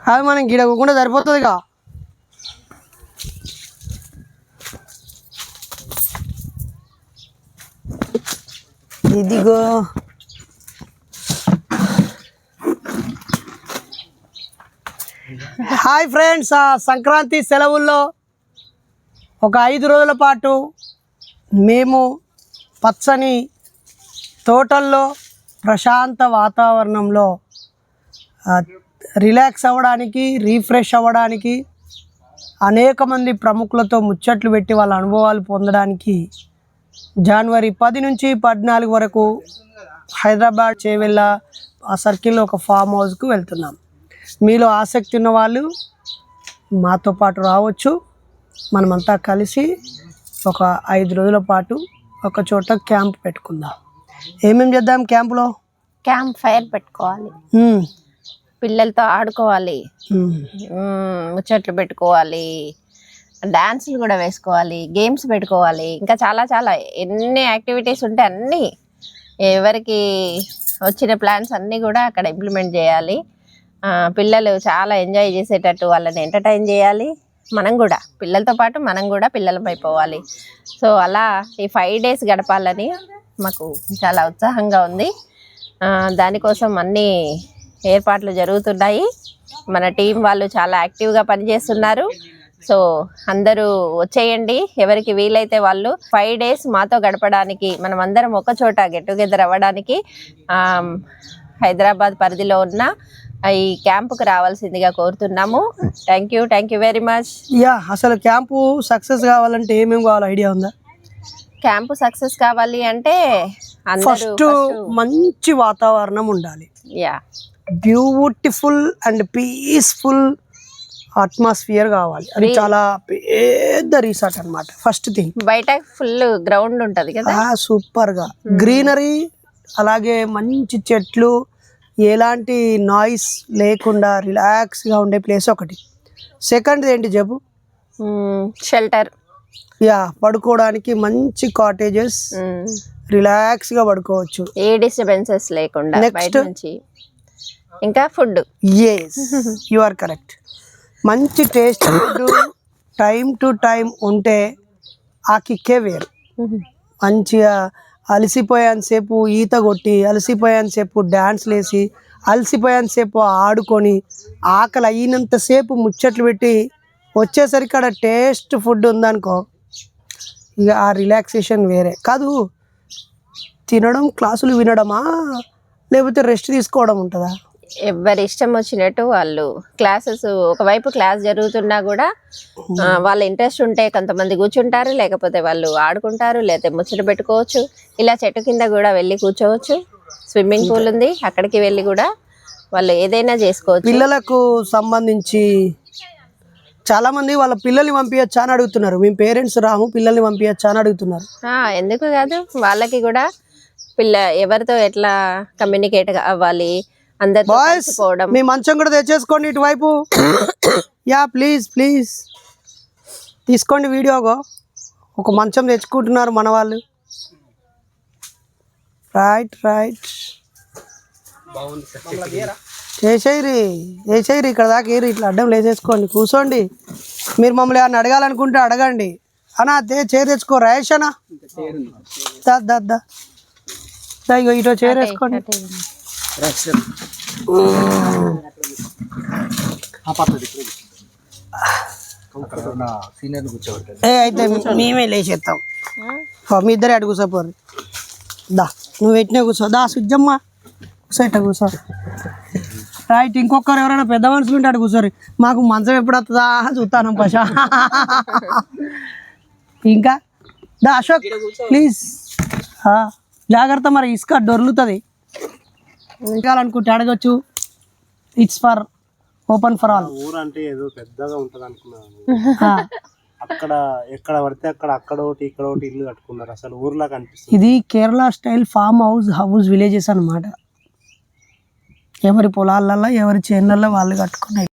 కాదు మనం గిడకుండా సరిపోతుందిగా. ఇదిగో హాయ్ ఫ్రెండ్స్, సంక్రాంతి సెలవుల్లో ఒక 5 రోజుల పాటు మేము పచ్చని తోటల్లో ప్రశాంత వాతావరణంలో రిలాక్స్ అవ్వడానికి, రీఫ్రెష్ అవ్వడానికి, అనేక మంది ప్రముఖులతో ముచ్చట్లు పెట్టి వాళ్ళ అనుభవాలు పొందడానికి జనవరి 10 నుంచి 14 వరకు హైదరాబాద్ చేవెళ్ళ ఆ సర్కిల్లో ఒక ఫామ్ హౌస్కు వెళ్తున్నాం. మీలో ఆసక్తి ఉన్న వాళ్ళు మాతో పాటు రావచ్చు. మనమంతా కలిసి ఒక 5 రోజుల పాటు ఒక చోట క్యాంప్ పెట్టుకుందాం. ఏమేమి చేద్దాం క్యాంపులో? క్యాంప్ ఫైర్ పెట్టుకోవాలి, పిల్లలతో ఆడుకోవాలి, ముచ్చట్లు పెట్టుకోవాలి, డాన్సులు కూడా వేసుకోవాలి, గేమ్స్ పెట్టుకోవాలి, ఇంకా చాలా చాలా ఎన్ని యాక్టివిటీస్ ఉంటే అన్నీ ఎవరికి వచ్చిన ప్లాన్స్ అన్నీ కూడా అక్కడ ఇంప్లిమెంట్ చేయాలి. పిల్లలు చాలా ఎంజాయ్ చేసేటట్టు వాళ్ళని ఎంటర్టైన్ చేయాలి. మనం కూడా పిల్లలతో పాటు మనం కూడా పిల్లలమైపోవాలి. సో అలా ఈ 5 days గడపాలని మాకు చాలా ఉత్సాహంగా ఉంది. దానికోసం అన్ని ఏర్పాట్లు జరుగుతున్నాయి. మన టీం వాళ్ళు చాలా యాక్టివ్గా పనిచేస్తున్నారు. సో అందరూ వచ్చేయండి, ఎవరికి వీలైతే వాళ్ళు 5 days మాతో గడపడానికి, మనం అందరం ఒక చోట గెట్ టుగెదర్ అవ్వడానికి హైదరాబాద్ పరిధిలో ఉన్న ఈ క్యాంపుకు రావాల్సిందిగా కోరుతున్నాము. Thank you very much. అసలు క్యాంపు సక్సెస్ కావాలంటే ఏమేమి కావాలి, ఐడియా ఉందా? క్యాంపు సక్సెస్ కావాలి అంటే ఫస్ట్ మంచి వాతావరణం ఉండాలి. బ్యూటిఫుల్ అండ్ పీస్ఫుల్ అట్మాస్ఫియర్ కావాలి. అది చాలా పెద్ద రిసార్ట్ అన్నమాట. ఫస్ట్ థింగ్ బయట ఫుల్ గ్రౌండ్ ఉంటది కదా, సూపర్ గా గ్రీనరీ, అలాగే మంచి చెట్లు, ఎలాంటి నాయిస్ లేకుండా రిలాక్స్ గా ఉండే ప్లేస్ ఒకటి. సెకండ్ ఏంటి చెప్పు? షెల్టర్. పడుకోవడానికి మంచి కాటేజెస్, రిలాక్స్ గా పడుకోవచ్చు, ఏ డిస్టర్బెన్సెస్ లేకుండా. నెక్స్ట్ ఇంకా food. Yes, you are correct. మంచి taste food time to time ఉంటే ఆ కిక్కే వేరు. మంచిగా అలసిపోయేంతసేపు ఈత కొట్టి, అలసిపోయేంతసేపు డ్యాన్స్లు వేసి, అలసిపోయేంతసేపు ఆడుకొని, ఆకలి అయినంతసేపు ముచ్చట్లు పెట్టి వచ్చేసరికి అక్కడ టేస్ట్ ఫుడ్ ఉందనుకో, ఇక ఆ రిలాక్సేషన్ వేరే. కాదు, తినడం, క్లాసులు వినడమా లేకపోతే రెస్ట్ తీసుకోవడం ఉంటుందా? ఎవరి ఇష్టం వచ్చినట్టు వాళ్ళు క్లాసెస్, ఒకవైపు క్లాస్ జరుగుతున్నా కూడా వాళ్ళ ఇంట్రెస్ట్ ఉంటే కొంతమంది కూర్చుంటారు, లేకపోతే వాళ్ళు ఆడుకుంటారు, లేకపోతే ముచ్చట పెట్టుకోవచ్చు. ఇలా చెట్టు కింద కూడా వెళ్ళి కూర్చోవచ్చు. స్విమ్మింగ్ పూల్ ఉంది, అక్కడికి వెళ్ళి కూడా వాళ్ళు ఏదైనా చేసుకోవచ్చు. పిల్లలకు సంబంధించి చాలా మంది వాళ్ళ పిల్లల్ని పంపించచ్చా అని అడుగుతున్నారు. మేము పేరెంట్స్ రాము, పిల్లల్ని పంపించచ్చా అని అడుగుతున్నారు. ఎందుకు కాదు, వాళ్ళకి కూడా ఎవరితో ఎట్లా కమ్యూనికేట్ అవ్వాలి, మీ మంచం కూడా తెచ్చేసుకోండి ఇటువైపు. ప్లీజ్ ప్లీజ్ తీసుకోండి వీడియోగా. ఒక మంచం తెచ్చుకుంటున్నారు మన వాళ్ళు. రైట్ వేసేయరి ఇక్కడ దాకా ఏరి, ఇట్లా అడ్డం లేసేసుకోండి, కూర్చోండి. మీరు మమ్మల్ని ఏమన్నా అడగాలనుకుంటే అడగండి. అన్నా చైర్ తెచ్చుకో, రాయేష్ అన్నా ఇగో ఇటో చైర్ వేసుకోండి. అయితే మేమే లేచేస్తాం. మీ ఇద్దరే అటు కూర్చోపోరు. దా, నువ్వు పెట్టినా కూర్చో. దా సుజ్జమ్మ, కూర్చో, ఇట్లా కూర్చో. రైట్, ఇంకొకరు ఎవరైనా పెద్ద మనుషులు ఉంటే అటు కూర్చోరు. మాకు మంచం ఎప్పుడు వస్తుందా చూస్తాను పషా. ఇంకా దా అశోక్ ప్లీజ్, జాగ్రత్త, మరి ఇసుక దొర్లుతుంది. అనుకుంటే అడగచ్చు. It's for open for all. ఊరు అంటే ఏదో పెద్దగా ఉంటది అనుకున్నాను. అక్కడ ఎక్కడ పడితే అక్కడ ఒకటి ఇక్కడ ఒకటి ఇల్లు కట్టుకున్నారు. అసలు ఊర్లా కనిపిస్తుంది. ఇది Kerala style farm house villages అన్నమాట. ఎవరి పొలాలల్లో, ఎవరి చేనులలో వాళ్ళు కట్టుకున్నాయి.